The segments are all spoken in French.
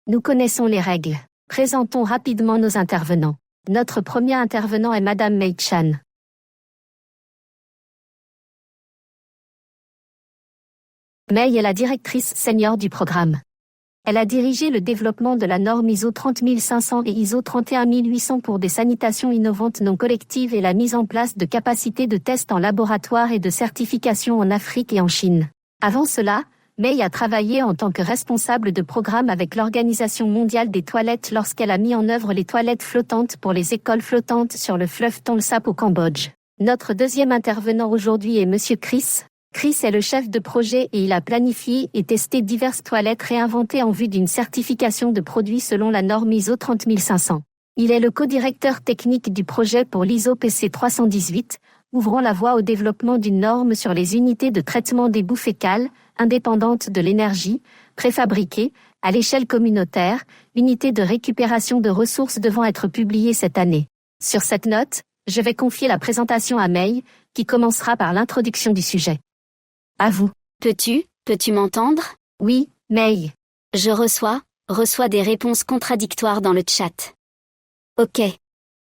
Nous connaissons les règles. Présentons rapidement nos intervenants. Notre premier intervenant est Madame Mei Chan. Mei est la directrice senior du programme. Elle a dirigé le développement de la norme ISO 30500 et ISO 31800 pour des sanitations innovantes non collectives et la mise en place de capacités de tests en laboratoire et de certification en Afrique et en Chine. Avant cela, Mei a travaillé en tant que responsable de programme avec l'Organisation mondiale des toilettes lorsqu'elle a mis en œuvre les toilettes flottantes pour les écoles flottantes sur le fleuve Tonle Sap au Cambodge. Notre deuxième intervenant aujourd'hui est Monsieur Chris. Chris est le chef de projet et il a planifié et testé diverses toilettes réinventées en vue d'une certification de produits selon la norme ISO 30500. Il est le co-directeur technique du projet pour l'ISO PC 318, ouvrant la voie au développement d'une norme sur les unités de traitement des boues fécales, indépendantes de l'énergie, préfabriquées, à l'échelle communautaire, unités de récupération de ressources devant être publiées cette année. Sur cette note, je vais confier la présentation à Mei, qui commencera par l'introduction du sujet. À vous. Peux-tu m'entendre? Oui, Mei. Je reçois des réponses contradictoires dans le chat. Ok.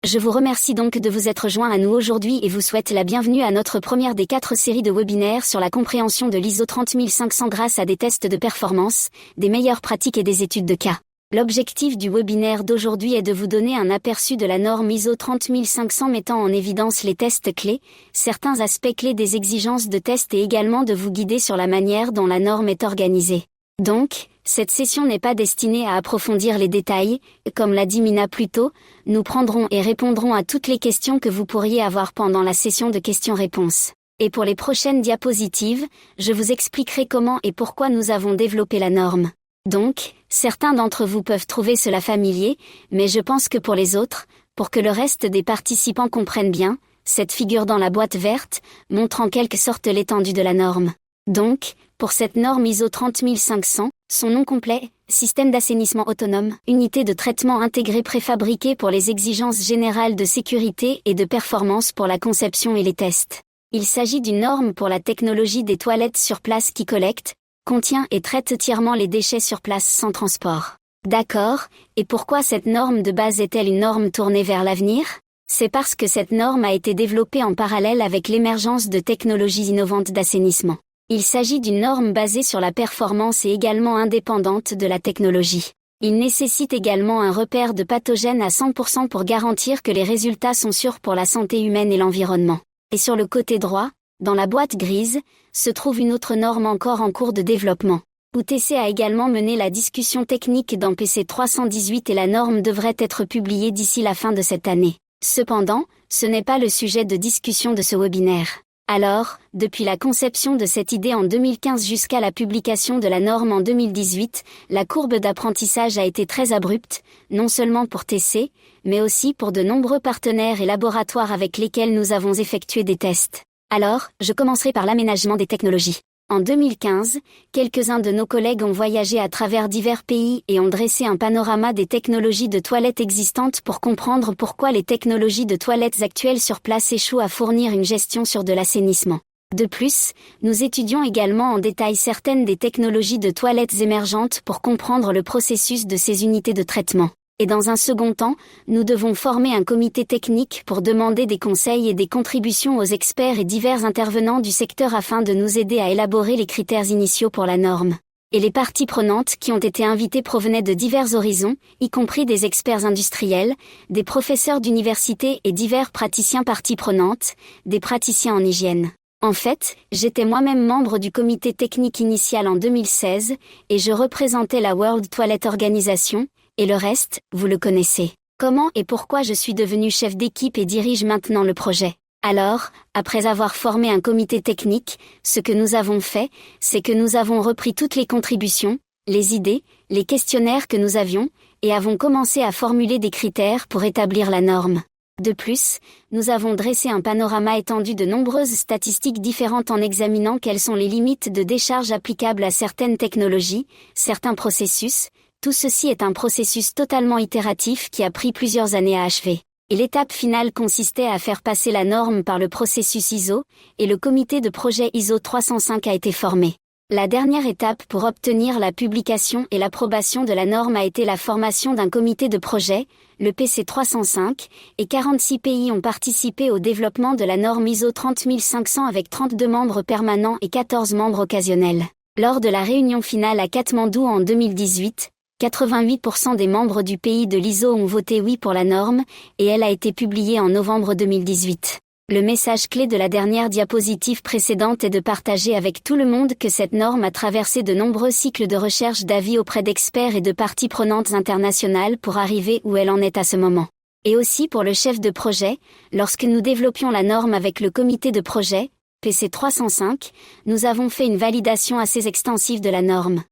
Je vous remercie donc de vous être joint à nous aujourd'hui et vous souhaite la bienvenue à notre première des 4 séries de webinaires sur la compréhension de l'ISO 30500 grâce à des tests de performance, des meilleures pratiques et des études de cas. L'objectif du webinaire d'aujourd'hui est de vous donner un aperçu de la norme ISO 30500 mettant en évidence les tests clés, certains aspects clés des exigences de test et également de vous guider sur la manière dont la norme est organisée. Donc, cette session n'est pas destinée à approfondir les détails, comme l'a dit Mina plus tôt, nous prendrons et répondrons à toutes les questions que vous pourriez avoir pendant la session de questions-réponses. Et pour les prochaines diapositives, je vous expliquerai comment et pourquoi nous avons développé la norme. Donc, certains d'entre vous peuvent trouver cela familier, mais je pense que pour les autres, pour que le reste des participants comprennent bien, cette figure dans la boîte verte montre en quelque sorte l'étendue de la norme. Donc, pour cette norme ISO 30500, son nom complet, Système d'assainissement autonome, unité de traitement intégrée préfabriquée pour les exigences générales de sécurité et de performance pour la conception et les tests. Il s'agit d'une norme pour la technologie des toilettes sur place qui collecte, contient et traite entièrement les déchets sur place sans transport. D'accord, et pourquoi cette norme de base est-elle une norme tournée vers l'avenir? C'est parce que cette norme a été développée en parallèle avec l'émergence de technologies innovantes d'assainissement. Il s'agit d'une norme basée sur la performance et également indépendante de la technologie. Il nécessite également un repère de pathogènes à 100% pour garantir que les résultats sont sûrs pour la santé humaine et l'environnement. Et sur le côté droit, dans la boîte grise, se trouve une autre norme encore en cours de développement. UTC a également mené la discussion technique dans PC 318 et la norme devrait être publiée d'ici la fin de cette année. Cependant, ce n'est pas le sujet de discussion de ce webinaire. Alors, depuis la conception de cette idée en 2015 jusqu'à la publication de la norme en 2018, la courbe d'apprentissage a été très abrupte, non seulement pour TC, mais aussi pour de nombreux partenaires et laboratoires avec lesquels nous avons effectué des tests. Alors, je commencerai par l'aménagement des technologies. En 2015, quelques-uns de nos collègues ont voyagé à travers divers pays et ont dressé un panorama des technologies de toilettes existantes pour comprendre pourquoi les technologies de toilettes actuelles sur place échouent à fournir une gestion sur de l'assainissement. De plus, nous étudions également en détail certaines des technologies de toilettes émergentes pour comprendre le processus de ces unités de traitement. Et dans un second temps, nous devons former un comité technique pour demander des conseils et des contributions aux experts et divers intervenants du secteur afin de nous aider à élaborer les critères initiaux pour la norme. Et les parties prenantes qui ont été invitées provenaient de divers horizons, y compris des experts industriels, des professeurs d'université et divers praticiens parties prenantes, des praticiens en hygiène. En fait, j'étais moi-même membre du comité technique initial en 2016, et je représentais la World Toilet Organization, et le reste, vous le connaissez. Comment et pourquoi je suis devenu chef d'équipe et dirige maintenant le projet? Alors, après avoir formé un comité technique, ce que nous avons fait, c'est que nous avons repris toutes les contributions, les idées, les questionnaires que nous avions, et avons commencé à formuler des critères pour établir la norme. De plus, nous avons dressé un panorama étendu de nombreuses statistiques différentes en examinant quelles sont les limites de décharge applicables à certaines technologies, certains processus. Tout ceci est un processus totalement itératif qui a pris plusieurs années à achever. Et l'étape finale consistait à faire passer la norme par le processus ISO, et le comité de projet ISO 305 a été formé. La dernière étape pour obtenir la publication et l'approbation de la norme a été la formation d'un comité de projet, le PC 305, et 46 pays ont participé au développement de la norme ISO 30500 avec 32 membres permanents et 14 membres occasionnels. Lors de la réunion finale à Katmandou en 2018, 88% des membres du pays de l'ISO ont voté oui pour la norme, et elle a été publiée en novembre 2018. Le message clé de la dernière diapositive précédente est de partager avec tout le monde que cette norme a traversé de nombreux cycles de recherche d'avis auprès d'experts et de parties prenantes internationales pour arriver où elle en est à ce moment. Et aussi pour le chef de projet, lorsque nous développions la norme avec le comité de projet, PC 305, nous avons fait une validation assez extensive de la norme.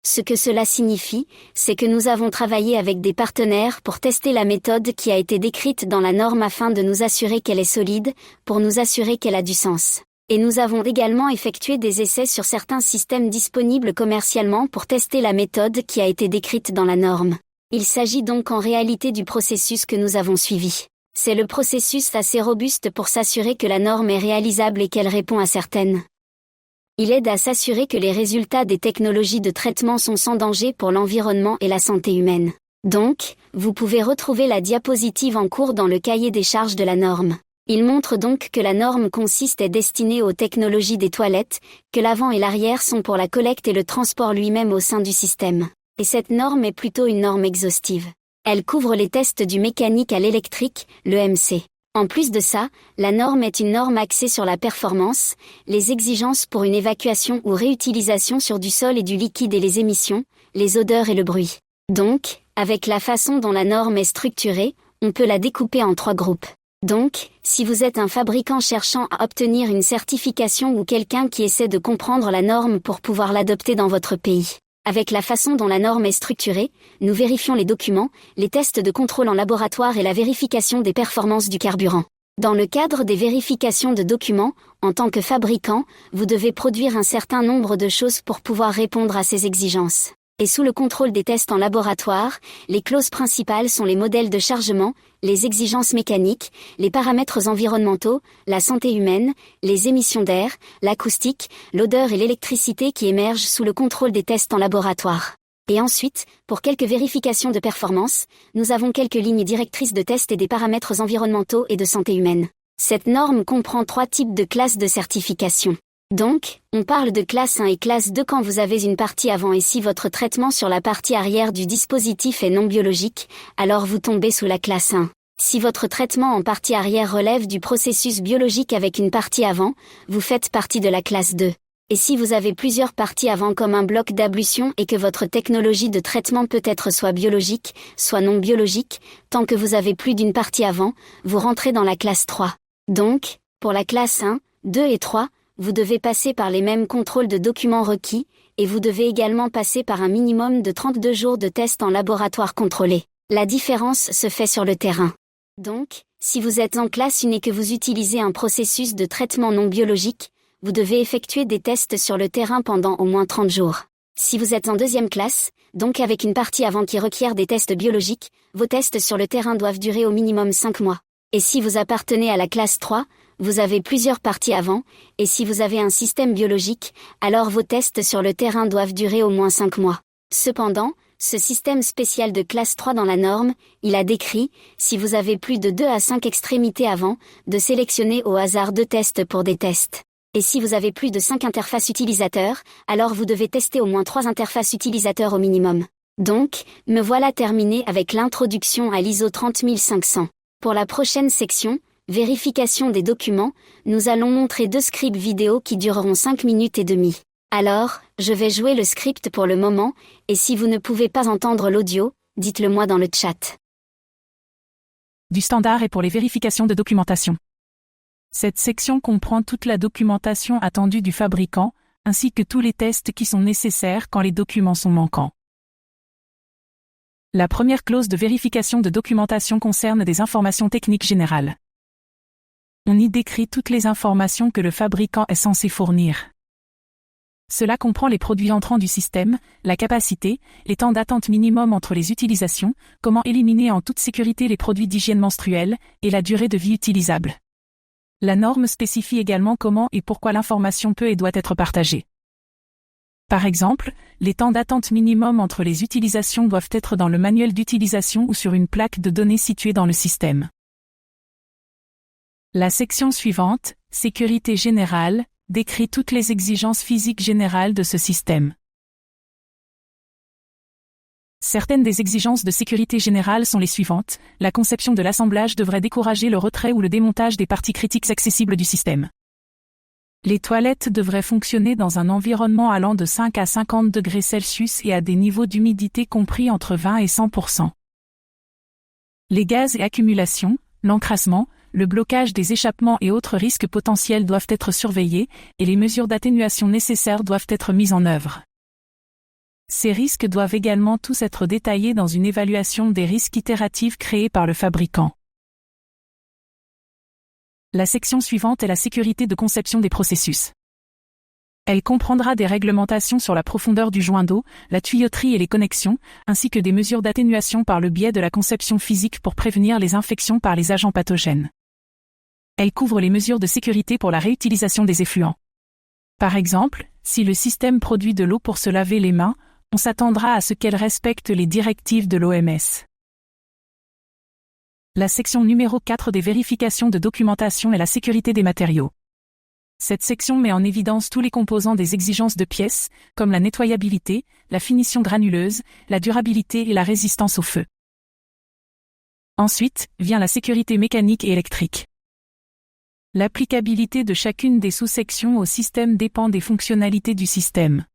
Ce que cela signifie, c'est que nous avons travaillé avec des partenaires pour tester la méthode qui a été décrite dans la norme afin de nous assurer qu'elle est solide, pour nous assurer qu'elle a du sens. Et nous avons également effectué des essais sur certains systèmes disponibles commercialement pour tester la méthode qui a été décrite dans la norme. Il s'agit donc en réalité du processus que nous avons suivi. C'est le processus assez robuste pour s'assurer que la norme est réalisable et qu'elle répond à certaines. Il aide à s'assurer que les résultats des technologies de traitement sont sans danger pour l'environnement et la santé humaine. Donc, vous pouvez retrouver la diapositive en cours dans le cahier des charges de la norme. Il montre donc que la norme consiste et destinée aux technologies des toilettes, que l'avant et l'arrière sont pour la collecte et le transport lui-même au sein du système. Et cette norme est plutôt une norme exhaustive. Elle couvre les tests du mécanique à l'électrique, l'EMC. En plus de ça, la norme est une norme axée sur la performance, les exigences pour une évacuation ou réutilisation sur du sol et du liquide et les émissions, les odeurs et le bruit. Donc, avec la façon dont la norme est structurée, on peut la découper en 3 groupes. Donc, si vous êtes un fabricant cherchant à obtenir une certification ou quelqu'un qui essaie de comprendre la norme pour pouvoir l'adopter dans votre pays. Avec la façon dont la norme est structurée, nous vérifions les documents, les tests de contrôle en laboratoire et la vérification des performances du carburant. Dans le cadre des vérifications de documents, en tant que fabricant, vous devez produire un certain nombre de choses pour pouvoir répondre à ces exigences. Et sous le contrôle des tests en laboratoire, les clauses principales sont les modèles de chargement, les exigences mécaniques, les paramètres environnementaux, la santé humaine, les émissions d'air, l'acoustique, l'odeur et l'électricité qui émergent sous le contrôle des tests en laboratoire. Et ensuite, pour quelques vérifications de performance, nous avons quelques lignes directrices de tests et des paramètres environnementaux et de santé humaine. Cette norme comprend 3 types de classes de certification. Donc, on parle de classe 1 et classe 2 quand vous avez une partie avant et si votre traitement sur la partie arrière du dispositif est non biologique, alors vous tombez sous la classe 1. Si votre traitement en partie arrière relève du processus biologique avec une partie avant, vous faites partie de la classe 2. Et si vous avez plusieurs parties avant comme un bloc d'ablution et que votre technologie de traitement peut être soit biologique, soit non biologique, tant que vous avez plus d'une partie avant, vous rentrez dans la classe 3. Donc, pour la classe 1, 2 et 3, vous devez passer par les mêmes contrôles de documents requis, et vous devez également passer par un minimum de 32 jours de tests en laboratoire contrôlé. La différence se fait sur le terrain. Donc, si vous êtes en classe 1 et que vous utilisez un processus de traitement non biologique, vous devez effectuer des tests sur le terrain pendant au moins 30 jours. Si vous êtes en deuxième classe, donc avec une partie avant qui requiert des tests biologiques, vos tests sur le terrain doivent durer au minimum 5 mois. Et si vous appartenez à la classe 3, vous avez plusieurs parties avant, et si vous avez un système biologique, alors vos tests sur le terrain doivent durer au moins 5 mois. Cependant, ce système spécial de classe 3 dans la norme, il a décrit, si vous avez plus de 2 à 5 extrémités avant, de sélectionner au hasard 2 tests pour des tests. Et si vous avez plus de 5 interfaces utilisateurs, alors vous devez tester au moins 3 interfaces utilisateurs au minimum. Donc, me voilà terminé avec l'introduction à l'ISO 30500. Pour la prochaine section, vérification des documents, nous allons montrer 2 scripts vidéo qui dureront 5 minutes et demie. Alors, je vais jouer le script pour le moment, et si vous ne pouvez pas entendre l'audio, dites-le moi dans le chat. Du standard et pour les vérifications de documentation. Cette section comprend toute la documentation attendue du fabricant, ainsi que tous les tests qui sont nécessaires quand les documents sont manquants. La première clause de vérification de documentation concerne des informations techniques générales. On y décrit toutes les informations que le fabricant est censé fournir. Cela comprend les produits entrants du système, la capacité, les temps d'attente minimum entre les utilisations, comment éliminer en toute sécurité les produits d'hygiène menstruelle, et la durée de vie utilisable. La norme spécifie également comment et pourquoi l'information peut et doit être partagée. Par exemple, les temps d'attente minimum entre les utilisations doivent être dans le manuel d'utilisation ou sur une plaque de données située dans le système. La section suivante, Sécurité générale, décrit toutes les exigences physiques générales de ce système. Certaines des exigences de sécurité générale sont les suivantes. La conception de l'assemblage devrait décourager le retrait ou le démontage des parties critiques accessibles du système. Les toilettes devraient fonctionner dans un environnement allant de 5 à 50 degrés Celsius et à des niveaux d'humidité compris entre 20 et 100%. Les gaz et accumulations, l'encrassement, le blocage des échappements et autres risques potentiels doivent être surveillés, et les mesures d'atténuation nécessaires doivent être mises en œuvre. Ces risques doivent également tous être détaillés dans une évaluation des risques itérative créée par le fabricant. La section suivante est la sécurité de conception des processus. Elle comprendra des réglementations sur la profondeur du joint d'eau, la tuyauterie et les connexions, ainsi que des mesures d'atténuation par le biais de la conception physique pour prévenir les infections par les agents pathogènes. Elle couvre les mesures de sécurité pour la réutilisation des effluents. Par exemple, si le système produit de l'eau pour se laver les mains, on s'attendra à ce qu'elle respecte les directives de l'OMS. La section numéro 4 des vérifications de documentation est la sécurité des matériaux. Cette section met en évidence tous les composants des exigences de pièces, comme la nettoyabilité, la finition granuleuse, la durabilité et la résistance au feu. Ensuite, vient la sécurité mécanique et électrique. L'applicabilité de chacune des sous-sections au système dépend des fonctionnalités du système.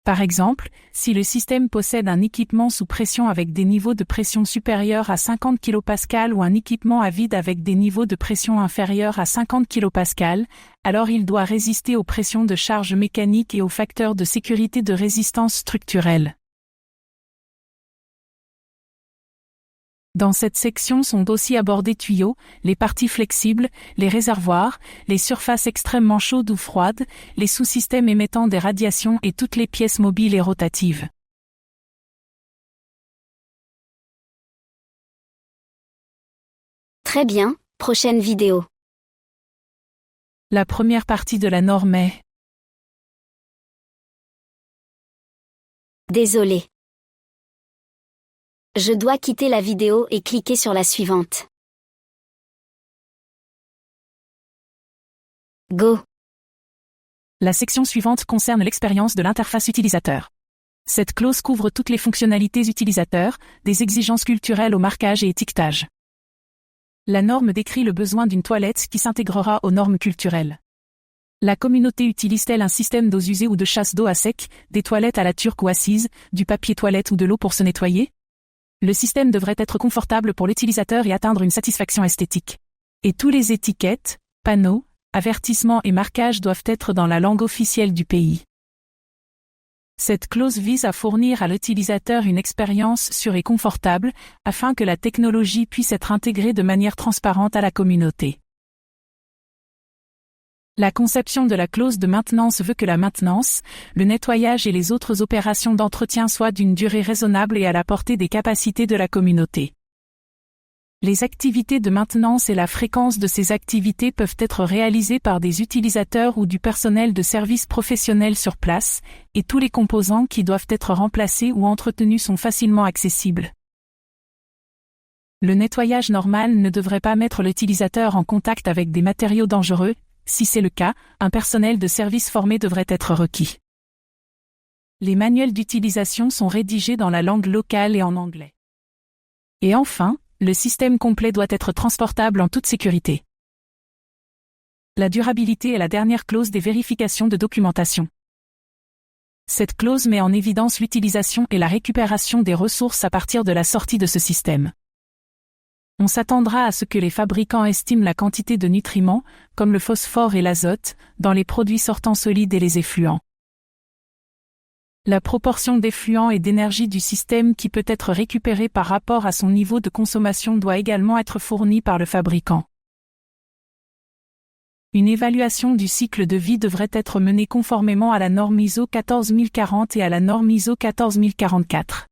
Par exemple, si le système possède un équipement sous pression avec des niveaux de pression supérieurs à 50 kPa ou un équipement à vide avec des niveaux de pression inférieurs à 50 kPa, alors il doit résister aux pressions de charge mécanique et aux facteurs de sécurité de résistance structurelle. Dans cette section sont aussi abordés tuyaux, les parties flexibles, les réservoirs, les surfaces extrêmement chaudes ou froides, les sous-systèmes émettant des radiations et toutes les pièces mobiles et rotatives. Très bien, prochaine vidéo. La première partie de la norme est... Désolé. Je dois quitter la vidéo et cliquer sur la suivante. Go. La section suivante concerne l'expérience de l'interface utilisateur. Cette clause couvre toutes les fonctionnalités utilisateurs, des exigences culturelles au marquage et étiquetage. La norme décrit le besoin d'une toilette qui s'intégrera aux normes culturelles. La communauté utilise-t-elle un système d'eaux usées ou de chasse d'eau à sec, des toilettes à la turque ou assises, du papier toilette ou de l'eau pour se nettoyer? Le système devrait être confortable pour l'utilisateur et atteindre une satisfaction esthétique. Et tous les étiquettes, panneaux, avertissements et marquages doivent être dans la langue officielle du pays. Cette clause vise à fournir à l'utilisateur une expérience sûre et confortable, afin que la technologie puisse être intégrée de manière transparente à la communauté. La conception de la clause de maintenance veut que la maintenance, le nettoyage et les autres opérations d'entretien soient d'une durée raisonnable et à la portée des capacités de la communauté. Les activités de maintenance et la fréquence de ces activités peuvent être réalisées par des utilisateurs ou du personnel de services professionnels sur place, et tous les composants qui doivent être remplacés ou entretenus sont facilement accessibles. Le nettoyage normal ne devrait pas mettre l'utilisateur en contact avec des matériaux dangereux. Si c'est le cas, un personnel de service formé devrait être requis. Les manuels d'utilisation sont rédigés dans la langue locale et en anglais. Et enfin, le système complet doit être transportable en toute sécurité. La durabilité est la dernière clause des vérifications de documentation. Cette clause met en évidence l'utilisation et la récupération des ressources à partir de la sortie de ce système. On s'attendra à ce que les fabricants estiment la quantité de nutriments, comme le phosphore et l'azote, dans les produits sortants solides et les effluents. La proportion d'effluents et d'énergie du système qui peut être récupérée par rapport à son niveau de consommation doit également être fournie par le fabricant. Une évaluation du cycle de vie devrait être menée conformément à la norme ISO 14040 et à la norme ISO 14044.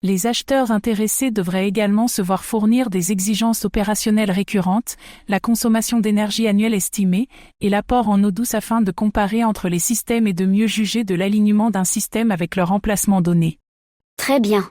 Les acheteurs intéressés devraient également se voir fournir des exigences opérationnelles récurrentes, la consommation d'énergie annuelle estimée, et l'apport en eau douce afin de comparer entre les systèmes et de mieux juger de l'alignement d'un système avec leur emplacement donné. Très bien.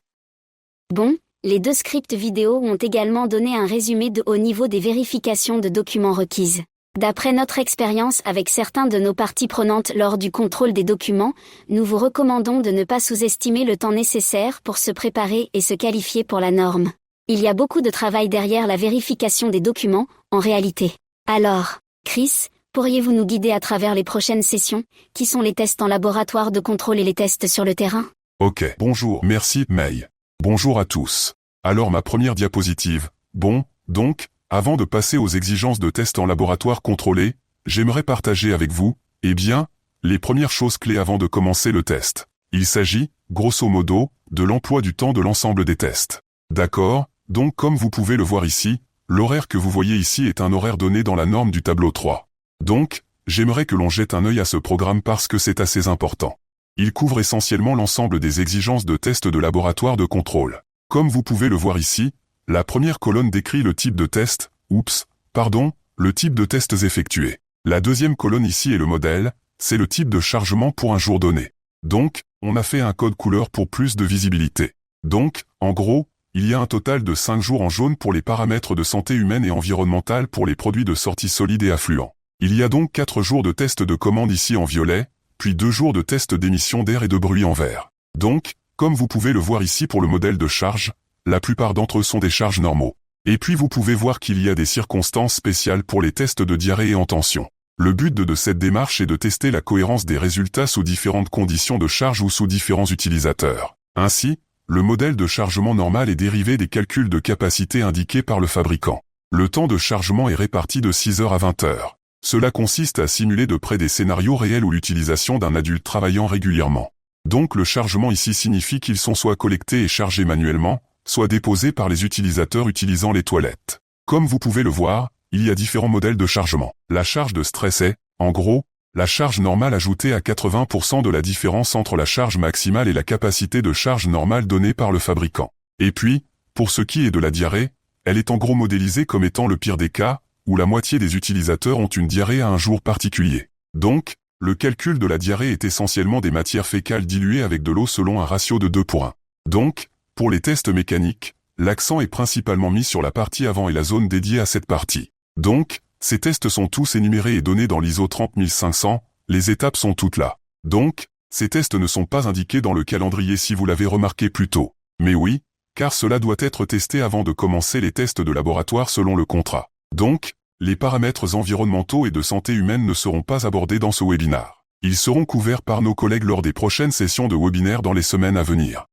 Bon, les 2 scripts vidéo ont également donné un résumé de haut niveau des vérifications de documents requises. D'après notre expérience avec certains de nos parties prenantes lors du contrôle des documents, nous vous recommandons de ne pas sous-estimer le temps nécessaire pour se préparer et se qualifier pour la norme. Il y a beaucoup de travail derrière la vérification des documents, en réalité. Alors, Chris, pourriez-vous nous guider à travers les prochaines sessions, qui sont les tests en laboratoire de contrôle et les tests sur le terrain? Ok, bonjour, merci, May. Bonjour à tous. Alors ma première diapositive. Bon, donc, avant de passer aux exigences de tests en laboratoire contrôlé, j'aimerais partager avec vous, les premières choses clés avant de commencer le test. Il s'agit, grosso modo, de l'emploi du temps de l'ensemble des tests. D'accord, donc comme vous pouvez le voir ici, l'horaire que vous voyez ici est un horaire donné dans la norme du tableau 3. Donc, j'aimerais que l'on jette un œil à ce programme parce que c'est assez important. Il couvre essentiellement l'ensemble des exigences de tests de laboratoire de contrôle. Comme vous pouvez le voir ici, la première colonne décrit le type de test, le type de tests effectués. La deuxième colonne ici est le modèle, c'est le type de chargement pour un jour donné. Donc, on a fait un code couleur pour plus de visibilité. Donc, en gros, il y a un total de 5 jours en jaune pour les paramètres de santé humaine et environnementale pour les produits de sortie solide et affluents. Il y a donc 4 jours de tests de commande ici en violet, puis 2 jours de tests d'émission d'air et de bruit en vert. Donc, comme vous pouvez le voir ici pour le modèle de charge, la plupart d'entre eux sont des charges normaux. Et puis vous pouvez voir qu'il y a des circonstances spéciales pour les tests de diarrhée et en tension. Le but de cette démarche est de tester la cohérence des résultats sous différentes conditions de charge ou sous différents utilisateurs. Ainsi, le modèle de chargement normal est dérivé des calculs de capacité indiqués par le fabricant. Le temps de chargement est réparti de 6 heures à 20 heures. Cela consiste à simuler de près des scénarios réels ou l'utilisation d'un adulte travaillant régulièrement. Donc le chargement ici signifie qu'ils sont soit collectés et chargés manuellement, soit déposés par les utilisateurs utilisant les toilettes. Comme vous pouvez le voir, il y a différents modèles de chargement. La charge de stress est, en gros, la charge normale ajoutée à 80% de la différence entre la charge maximale et la capacité de charge normale donnée par le fabricant. Et puis, pour ce qui est de la diarrhée, elle est en gros modélisée comme étant le pire des cas, où la moitié des utilisateurs ont une diarrhée à un jour particulier. Donc, le calcul de la diarrhée est essentiellement des matières fécales diluées avec de l'eau selon un ratio de 2:1. Donc, pour les tests mécaniques, l'accent est principalement mis sur la partie avant et la zone dédiée à cette partie. Donc, ces tests sont tous énumérés et donnés dans l'ISO 30500, les étapes sont toutes là. Donc, ces tests ne sont pas indiqués dans le calendrier si vous l'avez remarqué plus tôt. Mais oui, car cela doit être testé avant de commencer les tests de laboratoire selon le contrat. Donc, les paramètres environnementaux et de santé humaine ne seront pas abordés dans ce webinaire. Ils seront couverts par nos collègues lors des prochaines sessions de webinaire dans les semaines à venir.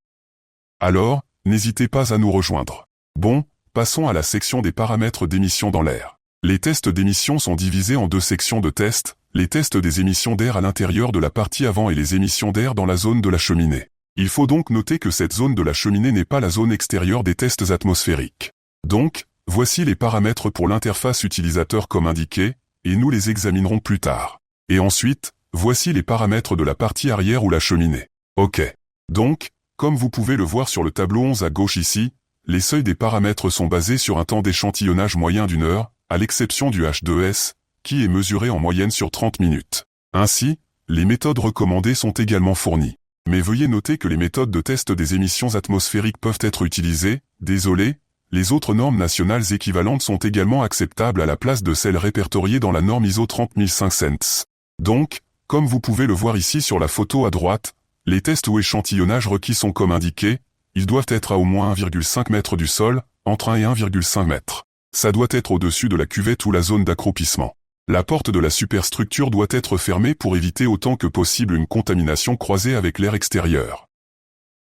Alors, n'hésitez pas à nous rejoindre. Bon, passons à la section des paramètres d'émission dans l'air. Les tests d'émission sont divisés en 2 sections de tests, les tests des émissions d'air à l'intérieur de la partie avant et les émissions d'air dans la zone de la cheminée. Il faut donc noter que cette zone de la cheminée n'est pas la zone extérieure des tests atmosphériques. Donc, voici les paramètres pour l'interface utilisateur comme indiqué, et nous les examinerons plus tard. Et ensuite, voici les paramètres de la partie arrière ou la cheminée. Ok. Donc, comme vous pouvez le voir sur le tableau 11 à gauche ici, les seuils des paramètres sont basés sur un temps d'échantillonnage moyen d'1 heure, à l'exception du H2S, qui est mesuré en moyenne sur 30 minutes. Ainsi, les méthodes recommandées sont également fournies. Mais veuillez noter que les méthodes de test des émissions atmosphériques peuvent être utilisées, désolé, les autres normes nationales équivalentes sont également acceptables à la place de celles répertoriées dans la norme ISO 30500. Donc, comme vous pouvez le voir ici sur la photo à droite, les tests ou échantillonnages requis sont comme indiqué, ils doivent être à au moins 1,5 m du sol, entre 1 et 1,5 m. Ça doit être au-dessus de la cuvette ou la zone d'accroupissement. La porte de la superstructure doit être fermée pour éviter autant que possible une contamination croisée avec l'air extérieur.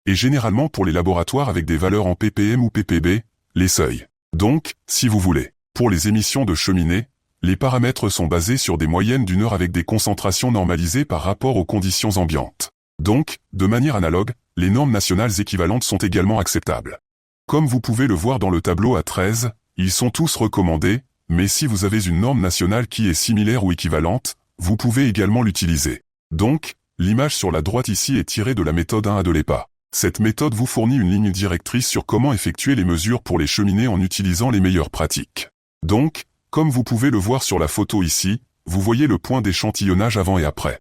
Et généralement pour les laboratoires avec des valeurs en ppm ou ppb, les seuils. Donc, si vous voulez, pour les émissions de cheminée, les paramètres sont basés sur des moyennes d'1 heure avec des concentrations normalisées par rapport aux conditions ambiantes. Donc, de manière analogue, les normes nationales équivalentes sont également acceptables. Comme vous pouvez le voir dans le tableau A13, ils sont tous recommandés, mais si vous avez une norme nationale qui est similaire ou équivalente, vous pouvez également l'utiliser. Donc, l'image sur la droite ici est tirée de la méthode 1A de l'EPA. Cette méthode vous fournit une ligne directrice sur comment effectuer les mesures pour les cheminées en utilisant les meilleures pratiques. Donc, comme vous pouvez le voir sur la photo ici, vous voyez le point d'échantillonnage avant et après.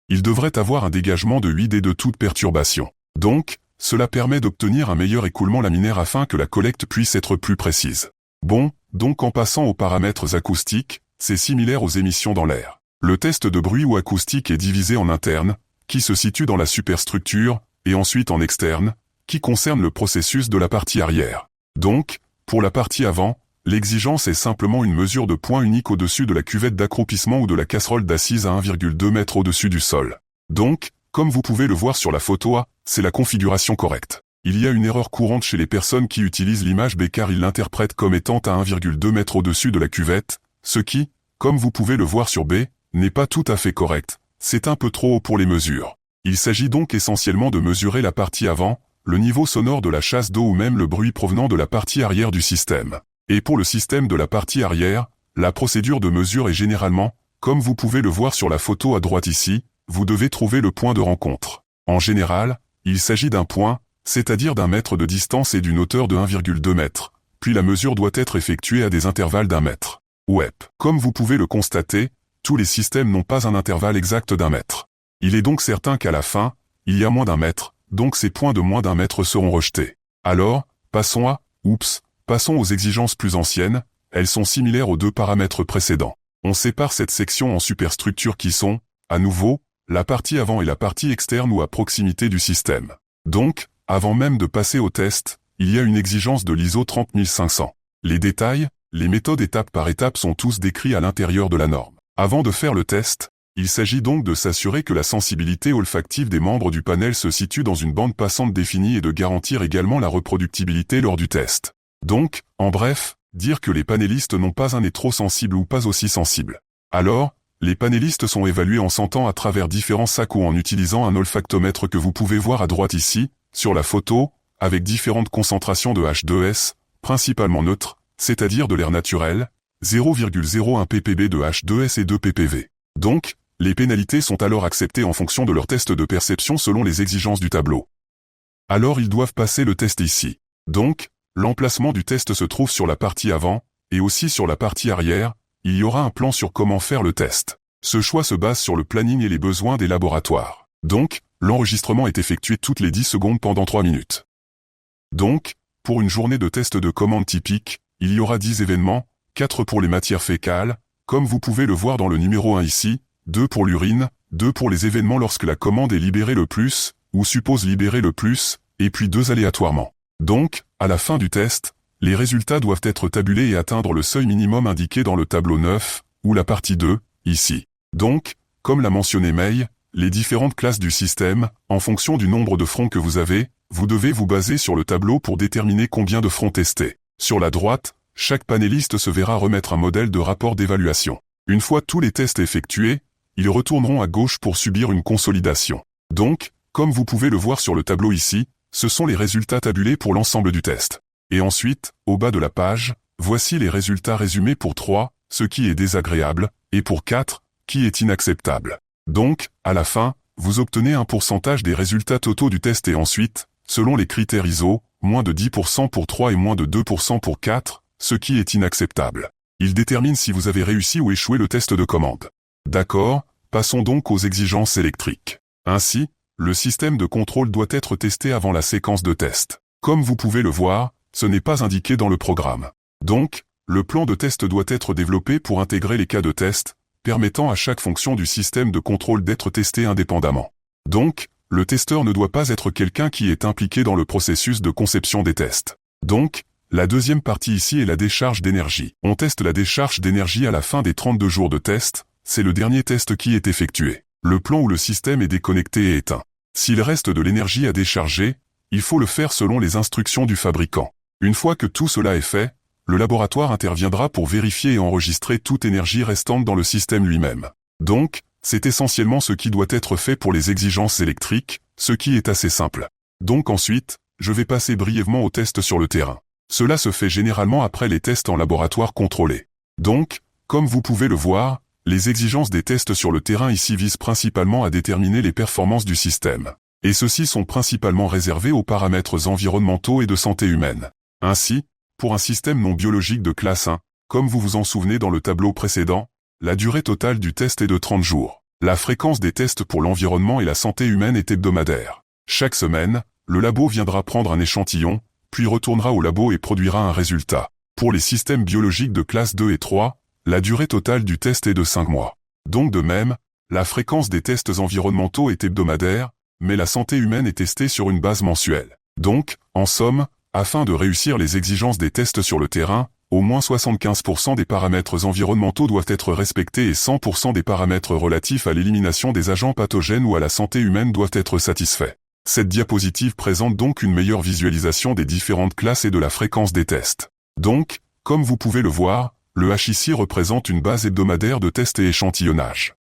Il devrait avoir un dégagement de 8D de toute perturbation. Donc, cela permet d'obtenir un meilleur écoulement laminaire afin que la collecte puisse être plus précise. Bon, donc en passant aux paramètres acoustiques, c'est similaire aux émissions dans l'air. Le test de bruit ou acoustique est divisé en interne, qui se situe dans la superstructure, et ensuite en externe, qui concerne le processus de la partie arrière. Donc, pour la partie avant, l'exigence est simplement une mesure de point unique au-dessus de la cuvette d'accroupissement ou de la casserole d'assise à 1,2 m au-dessus du sol. Donc, comme vous pouvez le voir sur la photo A, c'est la configuration correcte. Il y a une erreur courante chez les personnes qui utilisent l'image B car ils l'interprètent comme étant à 1,2 m au-dessus de la cuvette, ce qui, comme vous pouvez le voir sur B, n'est pas tout à fait correct, c'est un peu trop haut pour les mesures. Il s'agit donc essentiellement de mesurer la partie avant, le niveau sonore de la chasse d'eau ou même le bruit provenant de la partie arrière du système. Et pour le système de la partie arrière, la procédure de mesure est généralement, comme vous pouvez le voir sur la photo à droite ici, vous devez trouver le point de rencontre. En général, il s'agit d'un point, c'est-à-dire d'un mètre de distance et d'une hauteur de 1,2 m, puis la mesure doit être effectuée à des intervalles d'1 mètre. WEP. Comme vous pouvez le constater, tous les systèmes n'ont pas un intervalle exact d'1 mètre. Il est donc certain qu'à la fin, il y a moins d'1 mètre, donc ces points de moins d'1 mètre seront rejetés. Alors, passons aux exigences plus anciennes, elles sont similaires aux deux paramètres précédents. On sépare cette section en superstructures qui sont, à nouveau, la partie avant et la partie externe ou à proximité du système. Donc, avant même de passer au test, il y a une exigence de l'ISO 30500. Les détails, les méthodes étape par étape sont tous décrits à l'intérieur de la norme. Avant de faire le test, il s'agit donc de s'assurer que la sensibilité olfactive des membres du panel se situe dans une bande passante définie et de garantir également la reproductibilité lors du test. Donc, en bref, dire que les panélistes n'ont pas un nez trop sensible ou pas aussi sensible. Alors, les panélistes sont évalués en sentant à travers différents sacs ou en utilisant un olfactomètre que vous pouvez voir à droite ici, sur la photo, avec différentes concentrations de H2S, principalement neutres, c'est-à-dire de l'air naturel, 0,01 ppb de H2S et 2 ppv. Donc, les pénalités sont alors acceptées en fonction de leur test de perception selon les exigences du tableau. Alors ils doivent passer le test ici. Donc, l'emplacement du test se trouve sur la partie avant, et aussi sur la partie arrière, il y aura un plan sur comment faire le test. Ce choix se base sur le planning et les besoins des laboratoires. Donc, l'enregistrement est effectué toutes les 10 secondes pendant 3 minutes. Donc, pour une journée de test de commande typique, il y aura 10 événements, 4 pour les matières fécales, comme vous pouvez le voir dans le numéro 1 ici, 2 pour l'urine, 2 pour les événements lorsque la commande est libérée le plus, ou suppose libérer le plus, et puis 2 aléatoirement. Donc, à la fin du test, les résultats doivent être tabulés et atteindre le seuil minimum indiqué dans le tableau 9, ou la partie 2, ici. Donc, comme l'a mentionné May, les différentes classes du système, en fonction du nombre de fronts que vous avez, vous devez vous baser sur le tableau pour déterminer combien de fronts tester. Sur la droite, chaque panéliste se verra remettre un modèle de rapport d'évaluation. Une fois tous les tests effectués, ils retourneront à gauche pour subir une consolidation. Donc, comme vous pouvez le voir sur le tableau ici, ce sont les résultats tabulés pour l'ensemble du test. Et ensuite, au bas de la page, voici les résultats résumés pour 3, ce qui est désagréable, et pour 4, qui est inacceptable. Donc, à la fin, vous obtenez un pourcentage des résultats totaux du test et ensuite, selon les critères ISO, moins de 10% pour 3 et moins de 2% pour 4, ce qui est inacceptable. Il détermine si vous avez réussi ou échoué le test de commande. D'accord, passons donc aux exigences électriques. Ainsi, le système de contrôle doit être testé avant la séquence de test. Comme vous pouvez le voir, ce n'est pas indiqué dans le programme. Donc, le plan de test doit être développé pour intégrer les cas de test, permettant à chaque fonction du système de contrôle d'être testée indépendamment. Donc, le testeur ne doit pas être quelqu'un qui est impliqué dans le processus de conception des tests. Donc, la deuxième partie ici est la décharge d'énergie. On teste la décharge d'énergie à la fin des 32 jours de test, c'est le dernier test qui est effectué. Le plan où le système est déconnecté et éteint. S'il reste de l'énergie à décharger, il faut le faire selon les instructions du fabricant. Une fois que tout cela est fait, le laboratoire interviendra pour vérifier et enregistrer toute énergie restante dans le système lui-même. Donc, c'est essentiellement ce qui doit être fait pour les exigences électriques, ce qui est assez simple. Donc ensuite, je vais passer brièvement aux tests sur le terrain. Cela se fait généralement après les tests en laboratoire contrôlé. Donc, comme vous pouvez le voir, les exigences des tests sur le terrain ici visent principalement à déterminer les performances du système. Et ceux-ci sont principalement réservés aux paramètres environnementaux et de santé humaine. Ainsi, pour un système non biologique de classe 1, comme vous vous en souvenez dans le tableau précédent, la durée totale du test est de 30 jours. La fréquence des tests pour l'environnement et la santé humaine est hebdomadaire. Chaque semaine, le labo viendra prendre un échantillon, puis retournera au labo et produira un résultat. Pour les systèmes biologiques de classe 2 et 3, la durée totale du test est de 5 mois. Donc de même, la fréquence des tests environnementaux est hebdomadaire, mais la santé humaine est testée sur une base mensuelle. Donc, en somme, afin de réussir les exigences des tests sur le terrain, au moins 75% des paramètres environnementaux doivent être respectés et 100% des paramètres relatifs à l'élimination des agents pathogènes ou à la santé humaine doivent être satisfaits. Cette diapositive présente donc une meilleure visualisation des différentes classes et de la fréquence des tests. Donc, comme vous pouvez le voir, le H ici représente une base hebdomadaire de tests et échantillonnage.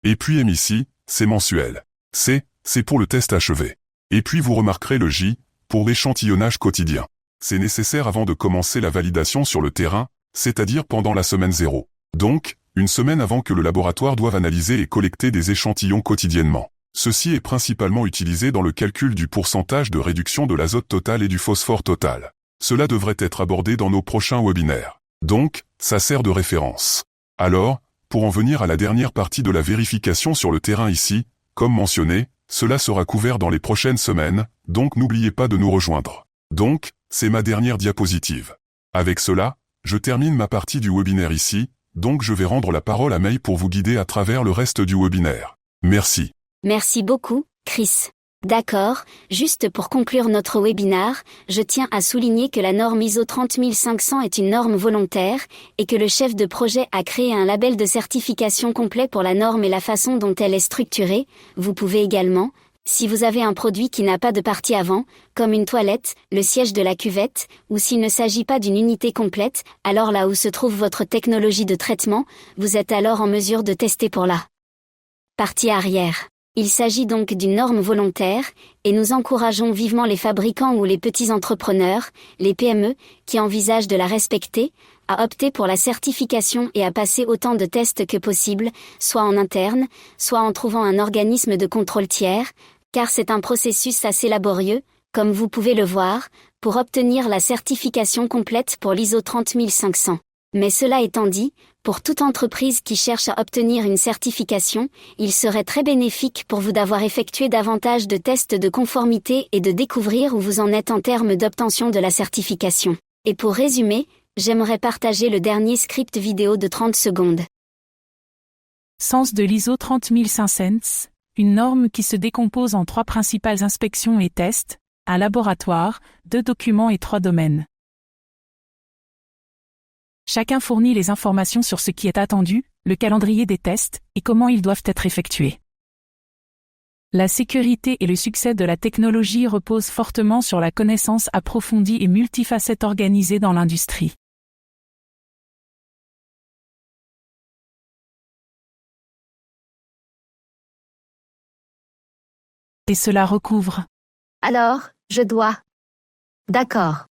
Et puis M ici, c'est mensuel. C, c'est pour le test achevé. Et puis vous remarquerez le J, pour l'échantillonnage quotidien. C'est nécessaire avant de commencer la validation sur le terrain, c'est-à-dire pendant la semaine 0. Donc, une semaine avant que le laboratoire doive analyser et collecter des échantillons quotidiennement. Ceci est principalement utilisé dans le calcul du pourcentage de réduction de l'azote total et du phosphore total. Cela devrait être abordé dans nos prochains webinaires. Donc, ça sert de référence. Alors, pour en venir à la dernière partie de la vérification sur le terrain ici, comme mentionné, cela sera couvert dans les prochaines semaines, donc n'oubliez pas de nous rejoindre. Donc, c'est ma dernière diapositive. Avec cela, je termine ma partie du webinaire ici, donc je vais rendre la parole à May pour vous guider à travers le reste du webinaire. Merci. Merci beaucoup, Chris. D'accord, juste pour conclure notre webinaire, je tiens à souligner que la norme ISO 30500 est une norme volontaire, et que le chef de projet a créé un label de certification complet pour la norme et la façon dont elle est structurée. Vous pouvez également, si vous avez un produit qui n'a pas de partie avant, comme une toilette, le siège de la cuvette, ou s'il ne s'agit pas d'une unité complète, alors là où se trouve votre technologie de traitement, vous êtes alors en mesure de tester pour la partie arrière. Il s'agit donc d'une norme volontaire, et nous encourageons vivement les fabricants ou les petits entrepreneurs, les PME, qui envisagent de la respecter, à opter pour la certification et à passer autant de tests que possible, soit en interne, soit en trouvant un organisme de contrôle tiers, car c'est un processus assez laborieux, comme vous pouvez le voir, pour obtenir la certification complète pour l'ISO 30500. Mais cela étant dit, pour toute entreprise qui cherche à obtenir une certification, il serait très bénéfique pour vous d'avoir effectué davantage de tests de conformité et de découvrir où vous en êtes en termes d'obtention de la certification. Et pour résumer, j'aimerais partager le dernier script vidéo de 30 secondes. Sens de l'ISO 30500, une norme qui se décompose en 3 principales inspections et tests, un laboratoire, 2 documents et 3 domaines. Chacun fournit les informations sur ce qui est attendu, le calendrier des tests, et comment ils doivent être effectués. La sécurité et le succès de la technologie reposent fortement sur la connaissance approfondie et multifacette organisée dans l'industrie. Et cela recouvre. Alors, je dois. D'accord.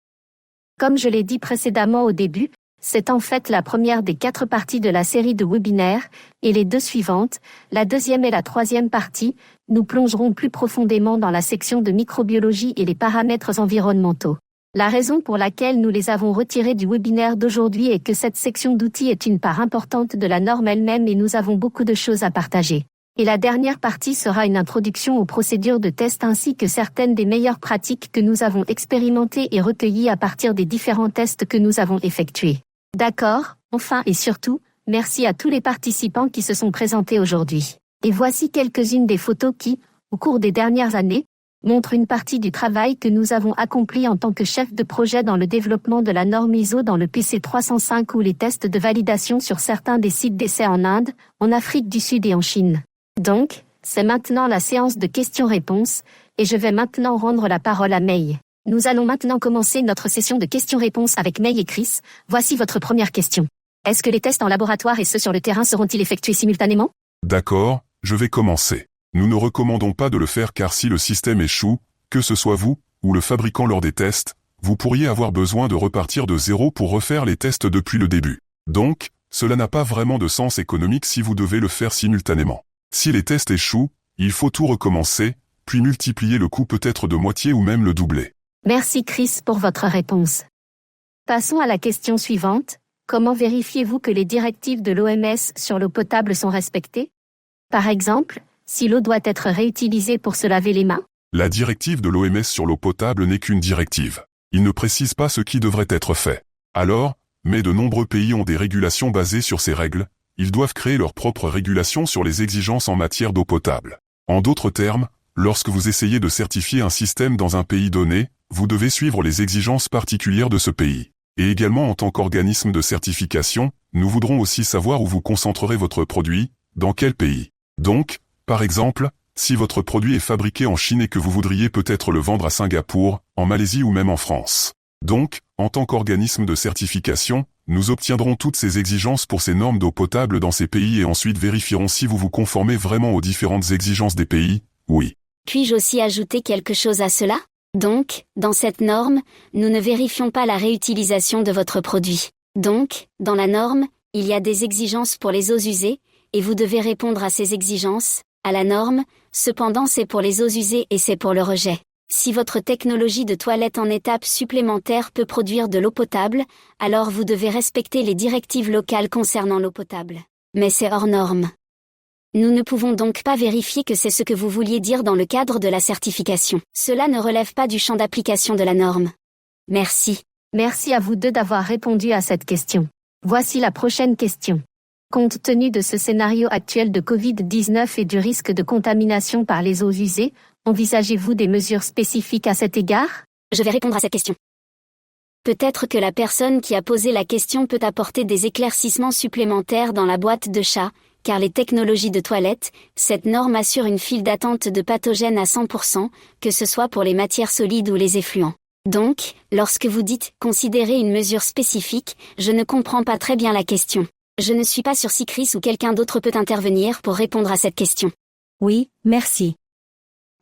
Comme je l'ai dit précédemment au début, c'est en fait la première des 4 parties de la série de webinaires, et les 2 suivantes, la deuxième et la 3e partie, nous plongerons plus profondément dans la section de microbiologie et les paramètres environnementaux. La raison pour laquelle nous les avons retirés du webinaire d'aujourd'hui est que cette section d'outils est une part importante de la norme elle-même et nous avons beaucoup de choses à partager. Et la dernière partie sera une introduction aux procédures de test ainsi que certaines des meilleures pratiques que nous avons expérimentées et recueillies à partir des différents tests que nous avons effectués. D'accord, enfin et surtout, merci à tous les participants qui se sont présentés aujourd'hui. Et voici quelques-unes des photos qui, au cours des dernières années, montrent une partie du travail que nous avons accompli en tant que chef de projet dans le développement de la norme ISO dans le PC 305 ou les tests de validation sur certains des sites d'essai en Inde, en Afrique du Sud et en Chine. Donc, c'est maintenant la séance de questions-réponses, et je vais maintenant rendre la parole à May. Nous allons maintenant commencer notre session de questions-réponses avec May et Chris. Voici votre première question. Est-ce que les tests en laboratoire et ceux sur le terrain seront-ils effectués simultanément? D'accord, je vais commencer. Nous ne recommandons pas de le faire car si le système échoue, que ce soit vous, ou le fabricant lors des tests, vous pourriez avoir besoin de repartir de zéro pour refaire les tests depuis le début. Donc, cela n'a pas vraiment de sens économique si vous devez le faire simultanément. Si les tests échouent, il faut tout recommencer, puis multiplier le coût peut-être de moitié ou même le doubler. Merci Chris pour votre réponse. Passons à la question suivante. Comment vérifiez-vous que les directives de l'OMS sur l'eau potable sont respectées? Par exemple, si l'eau doit être réutilisée pour se laver les mains? La directive de l'OMS sur l'eau potable n'est qu'une directive. Il ne précise pas ce qui devrait être fait. Alors, mais de nombreux pays ont des régulations basées sur ces règles, ils doivent créer leurs propres régulations sur les exigences en matière d'eau potable. En d'autres termes, lorsque vous essayez de certifier un système dans un pays donné, vous devez suivre les exigences particulières de ce pays. Et également en tant qu'organisme de certification, nous voudrons aussi savoir où vous concentrerez votre produit, dans quel pays. Donc, par exemple, si votre produit est fabriqué en Chine et que vous voudriez peut-être le vendre à Singapour, en Malaisie ou même en France. Donc, en tant qu'organisme de certification, nous obtiendrons toutes ces exigences pour ces normes d'eau potable dans ces pays et ensuite vérifierons si vous vous conformez vraiment aux différentes exigences des pays, oui. Puis-je aussi ajouter quelque chose à cela? Donc, dans cette norme, nous ne vérifions pas la réutilisation de votre produit. Donc, dans la norme, il y a des exigences pour les eaux usées, et vous devez répondre à ces exigences, à la norme, cependant c'est pour les eaux usées et c'est pour le rejet. Si votre technologie de toilette en étape supplémentaire peut produire de l'eau potable, alors vous devez respecter les directives locales concernant l'eau potable. Mais c'est hors norme. Nous ne pouvons donc pas vérifier que c'est ce que vous vouliez dire dans le cadre de la certification. Cela ne relève pas du champ d'application de la norme. Merci. Merci à vous deux d'avoir répondu à cette question. Voici la prochaine question. Compte tenu de ce scénario actuel de Covid-19 et du risque de contamination par les eaux usées, envisagez-vous des mesures spécifiques à cet égard? Je vais répondre à cette question. Peut-être que la personne qui a posé la question peut apporter des éclaircissements supplémentaires dans la boîte de chat, car les technologies de toilette, cette norme assure une file d'attente de pathogènes à 100%, que ce soit pour les matières solides ou les effluents. Donc, lorsque vous dites « considérer une mesure spécifique », je ne comprends pas très bien la question. Je ne suis pas sûre si Chris ou quelqu'un d'autre peut intervenir pour répondre à cette question. Oui, merci.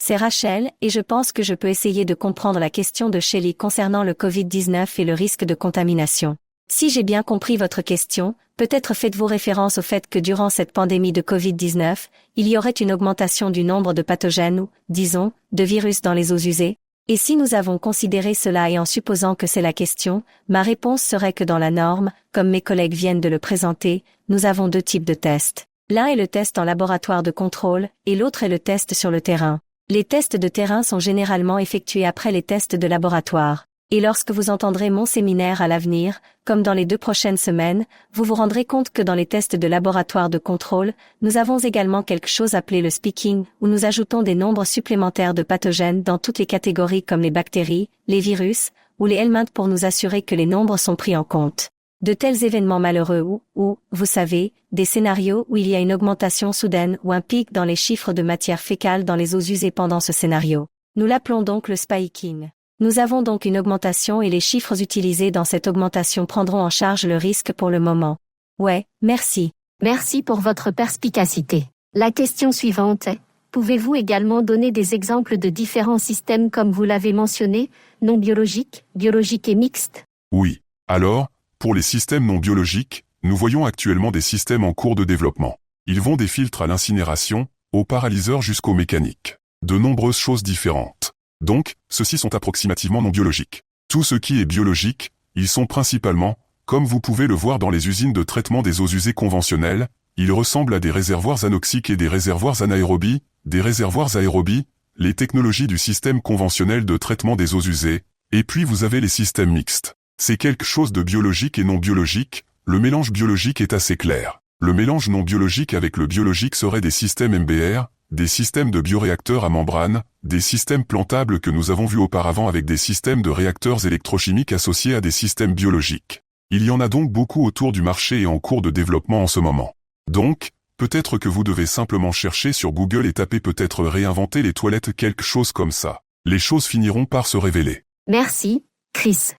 C'est Rachel, et je pense que je peux essayer de comprendre la question de Shelley concernant le Covid-19 et le risque de contamination. Si j'ai bien compris votre question, peut-être faites-vous référence au fait que durant cette pandémie de Covid-19, il y aurait une augmentation du nombre de pathogènes ou, disons, de virus dans les eaux usées? Et si nous avons considéré cela et en supposant que c'est la question, ma réponse serait que dans la norme, comme mes collègues viennent de le présenter, nous avons deux types de tests. L'un est le test en laboratoire de contrôle, et l'autre est le test sur le terrain. Les tests de terrain sont généralement effectués après les tests de laboratoire. Et lorsque vous entendrez mon séminaire à l'avenir, comme dans les 2 prochaines semaines, vous vous rendrez compte que dans les tests de laboratoire de contrôle, nous avons également quelque chose appelé le speaking, où nous ajoutons des nombres supplémentaires de pathogènes dans toutes les catégories comme les bactéries, les virus, ou les helminths pour nous assurer que les nombres sont pris en compte. De tels événements malheureux ou, vous savez, des scénarios où il y a une augmentation soudaine ou un pic dans les chiffres de matière fécale dans les eaux usées pendant ce scénario. Nous l'appelons donc le spiking. Nous avons donc une augmentation et les chiffres utilisés dans cette augmentation prendront en charge le risque pour le moment. Ouais, merci. Merci pour votre perspicacité. La question suivante est, pouvez-vous également donner des exemples de différents systèmes comme vous l'avez mentionné, non biologiques, biologiques et mixtes? Oui. Alors, pour les systèmes non biologiques, nous voyons actuellement des systèmes en cours de développement. Ils vont des filtres à l'incinération, aux paralyseurs jusqu'aux mécaniques. De nombreuses choses différentes. Donc, ceux-ci sont approximativement non biologiques. Tout ce qui est biologique, ils sont principalement, comme vous pouvez le voir dans les usines de traitement des eaux usées conventionnelles, ils ressemblent à des réservoirs anoxiques et des réservoirs anaérobies, les technologies du système conventionnel de traitement des eaux usées, et puis vous avez les systèmes mixtes. C'est quelque chose de biologique et non biologique, le mélange biologique est assez clair. Le mélange non biologique avec le biologique serait des systèmes MBR, des systèmes de bioréacteurs à membrane, des systèmes plantables que nous avons vus auparavant avec des systèmes de réacteurs électrochimiques associés à des systèmes biologiques. Il y en a donc beaucoup autour du marché et en cours de développement en ce moment. Donc, peut-être que vous devez simplement chercher sur Google et taper peut-être réinventer les toilettes quelque chose comme ça. Les choses finiront par se révéler. Merci, Chris.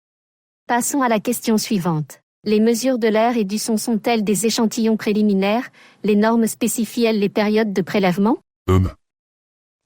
Passons à la question suivante. Les mesures de l'air et du son sont-elles des échantillons préliminaires? Les normes spécient-elles les périodes de prélèvement?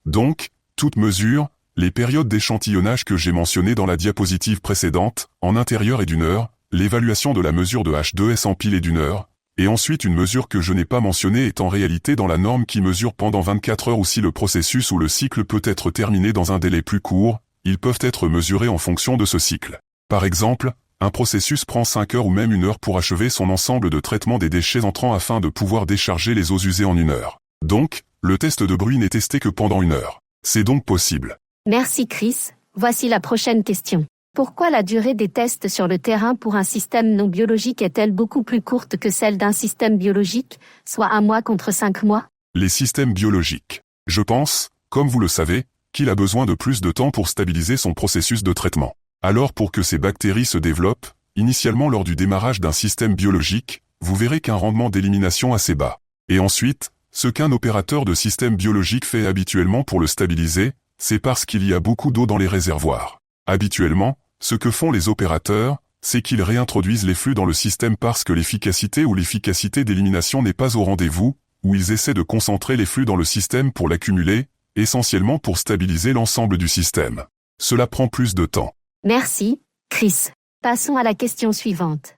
Donc, toute mesure, les périodes d'échantillonnage que j'ai mentionnées dans la diapositive précédente, en intérieur et d'une heure, l'évaluation de la mesure de H2S en pile et d'une heure, Et ensuite une mesure que je n'ai pas mentionnée est en réalité dans la norme qui mesure pendant 24 heures ou si le processus ou le cycle peut être terminé dans un délai plus court, ils peuvent être mesurés en fonction de ce cycle. Par exemple, un processus prend 5 heures ou même 1 heure pour achever son ensemble de traitement des déchets entrants afin de pouvoir décharger les eaux usées en 1 heure. Donc, le test de bruit n'est testé que pendant 1 heure. C'est donc possible. Merci Chris. Voici la prochaine question. Pourquoi la durée des tests sur le terrain pour un système non biologique est-elle beaucoup plus courte que celle d'un système biologique, soit 1 mois contre 5 mois? Les systèmes biologiques. Je pense, comme vous le savez, qu'il a besoin de plus de temps pour stabiliser son processus de traitement. Alors pour que ces bactéries se développent, initialement lors du démarrage d'un système biologique, vous verrez qu'un rendement d'élimination assez bas. Et ensuite, ce qu'un opérateur de système biologique fait habituellement pour le stabiliser, c'est parce qu'il y a beaucoup d'eau dans les réservoirs. Habituellement, ce que font les opérateurs, c'est qu'ils réintroduisent les flux dans le système parce que l'efficacité d'élimination n'est pas au rendez-vous, ou ils essaient de concentrer les flux dans le système pour l'accumuler, essentiellement pour stabiliser l'ensemble du système. Cela prend plus de temps. Merci, Chris. Passons à la question suivante.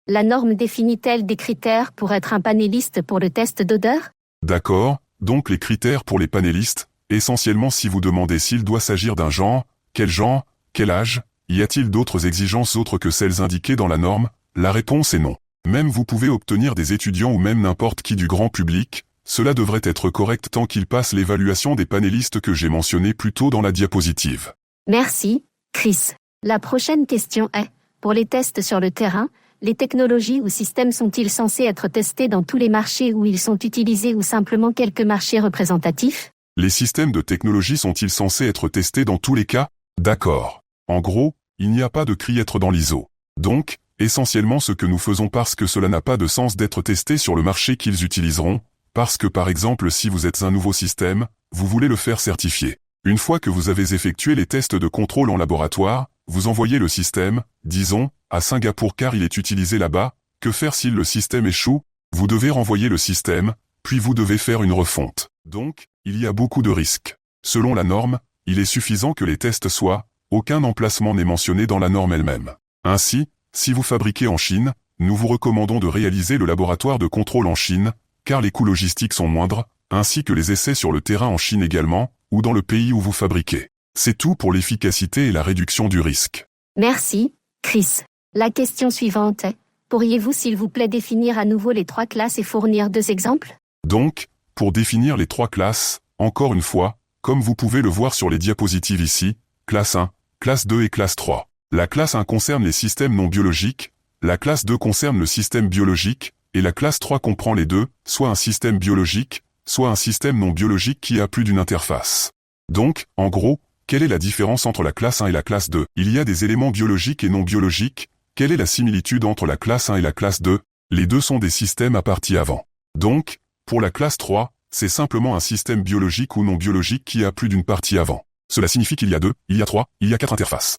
La norme définit-elle des critères pour être un panéliste pour le test d'odeur? D'accord, donc les critères pour les panélistes, essentiellement si vous demandez s'il doit s'agir d'un genre, quel âge, y a-t-il d'autres exigences autres que celles indiquées dans la norme? La réponse est non. Même vous pouvez obtenir des étudiants ou même n'importe qui du grand public, cela devrait être correct tant qu'ils passent l'évaluation des panélistes que j'ai mentionné plus tôt dans la diapositive. Merci, Chris. La prochaine question est, pour les tests sur le terrain, les technologies ou systèmes sont-ils censés être testés dans tous les marchés où ils sont utilisés ou simplement quelques marchés représentatifs? Les systèmes de technologie sont-ils censés être testés dans tous les cas? D'accord. En gros, il n'y a pas de être dans l'ISO. Donc, essentiellement ce que nous faisons parce que cela n'a pas de sens d'être testé sur le marché qu'ils utiliseront, parce que par exemple si vous êtes un nouveau système, vous voulez le faire certifier. Une fois que vous avez effectué les tests de contrôle en laboratoire, vous envoyez le système, disons, à Singapour car il est utilisé là-bas. Que faire si le système échoue? Vous devez renvoyer le système, puis vous devez faire une refonte. Donc, il y a beaucoup de risques. Selon la norme, il est suffisant que les tests soient, aucun emplacement n'est mentionné dans la norme elle-même. Ainsi, si vous fabriquez en Chine, nous vous recommandons de réaliser le laboratoire de contrôle en Chine, car les coûts logistiques sont moindres, ainsi que les essais sur le terrain en Chine également, ou dans le pays où vous fabriquez. C'est tout pour l'efficacité et la réduction du risque. Merci, Chris. La question suivante est, pourriez-vous s'il vous plaît définir à nouveau les 3 classes et fournir 2 exemples? Donc, pour définir les 3 classes, encore une fois, comme vous pouvez le voir sur les diapositives ici, classe 1, classe 2 et classe 3. La classe 1 concerne les systèmes non biologiques, la classe 2 concerne le système biologique, et la classe 3 comprend les deux, soit un système biologique, soit un système non biologique qui a plus d'une interface. Donc, en gros, quelle est la différence entre la classe 1 et la classe 2? Il y a des éléments biologiques et non biologiques. Quelle est la similitude entre la classe 1 et la classe 2? Les deux sont des systèmes à partie avant. Donc, pour la classe 3, c'est simplement un système biologique ou non biologique qui a plus d'une partie avant. Cela signifie qu'il y a 2, il y a 3, il y a 4 interfaces.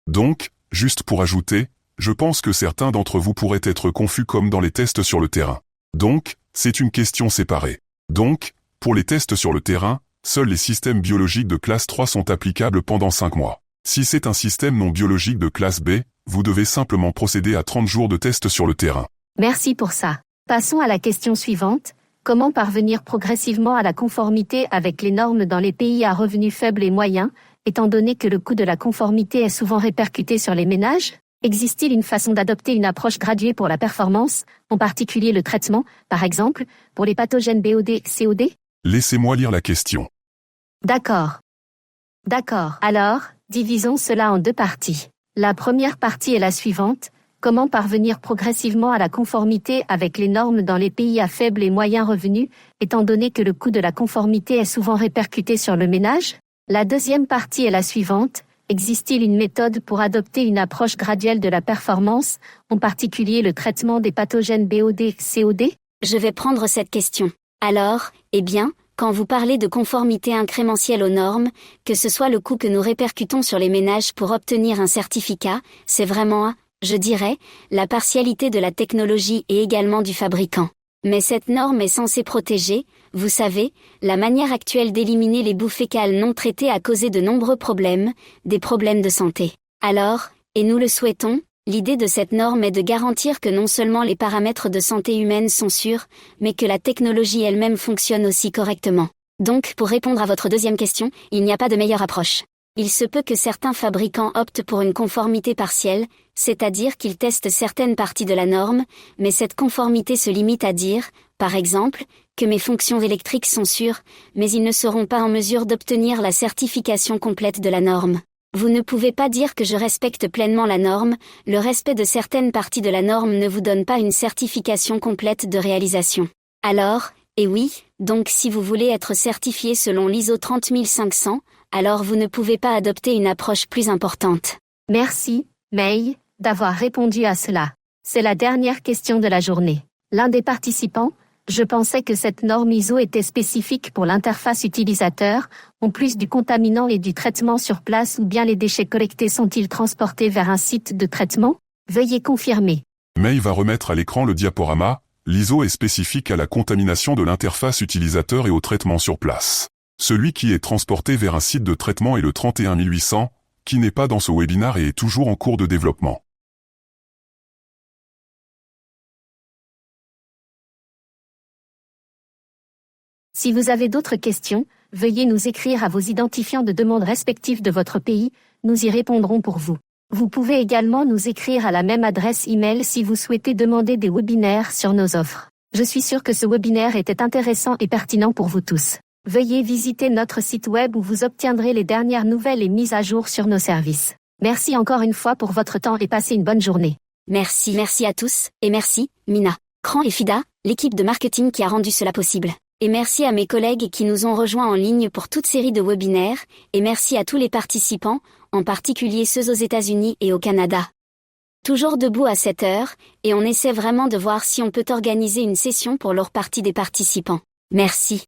Donc, juste pour ajouter, je pense que certains d'entre vous pourraient être confus comme dans les tests sur le terrain. Donc, c'est une question séparée. Donc, pour les tests sur le terrain, seuls les systèmes biologiques de classe 3 sont applicables pendant 5 mois. Si c'est un système non biologique de classe B, vous devez simplement procéder à 30 jours de tests sur le terrain. Merci pour ça. Passons à la question suivante. Comment parvenir progressivement à la conformité avec les normes dans les pays à revenus faibles et moyens, étant donné que le coût de la conformité est souvent répercuté sur les ménages? Existe-t-il une façon d'adopter une approche graduée pour la performance, en particulier le traitement, par exemple, pour les pathogènes BOD/COD? Laissez-moi lire la question. D'accord. Alors, divisons cela en 2 parties. La première partie est la suivante. Comment parvenir progressivement à la conformité avec les normes dans les pays à faible et moyen revenus, étant donné que le coût de la conformité est souvent répercuté sur le ménage? La deuxième partie est la suivante. Existe-t-il une méthode pour adopter une approche graduelle de la performance, en particulier le traitement des pathogènes BOD/COD? Je vais prendre cette question. Alors, quand vous parlez de conformité incrémentielle aux normes, que ce soit le coût que nous répercutons sur les ménages pour obtenir un certificat, c'est vraiment je dirais, la partialité de la technologie et également du fabricant. Mais cette norme est censée protéger, vous savez, la manière actuelle d'éliminer les boues fécales non traitées a causé de nombreux problèmes, des problèmes de santé. Alors, et nous le souhaitons, L'idée de cette norme est de garantir que non seulement les paramètres de santé humaine sont sûrs, mais que la technologie elle-même fonctionne aussi correctement. Donc, pour répondre à votre deuxième question, il n'y a pas de meilleure approche. Il se peut que certains fabricants optent pour une conformité partielle, c'est-à-dire qu'ils testent certaines parties de la norme, mais cette conformité se limite à dire, par exemple, que mes fonctions électriques sont sûres, mais ils ne seront pas en mesure d'obtenir la certification complète de la norme. Vous ne pouvez pas dire que je respecte pleinement la norme, le respect de certaines parties de la norme ne vous donne pas une certification complète de réalisation. Alors, et oui, donc si vous voulez être certifié selon l'ISO 30500, alors vous ne pouvez pas adopter une approche plus importante. Merci, May, d'avoir répondu à cela. C'est la dernière question de la journée. L'un des participants, je pensais que cette norme ISO était spécifique pour l'interface utilisateur, en plus du contaminant et du traitement sur place ou bien les déchets collectés sont-ils transportés vers un site de traitement? Veuillez confirmer. May va remettre à l'écran le diaporama. L'ISO est spécifique à la contamination de l'interface utilisateur et au traitement sur place. Celui qui est transporté vers un site de traitement est le 31800, qui n'est pas dans ce webinaire et est toujours en cours de développement. Si vous avez d'autres questions, veuillez nous écrire à vos identifiants de demande respectifs de votre pays, nous y répondrons pour vous. Vous pouvez également nous écrire à la même adresse email si vous souhaitez demander des webinaires sur nos offres. Je suis sûr que ce webinaire était intéressant et pertinent pour vous tous. Veuillez visiter notre site web où vous obtiendrez les dernières nouvelles et mises à jour sur nos services. Merci encore une fois pour votre temps et passez une bonne journée. Merci à tous, et merci, Mina, Cran et Fida, l'équipe de marketing qui a rendu cela possible. Et merci à mes collègues qui nous ont rejoints en ligne pour toute série de webinaires, et merci à tous les participants, en particulier ceux aux États-Unis et au Canada. Toujours debout à 7 heures, et on essaie vraiment de voir si on peut organiser une session pour leur partie des participants. Merci.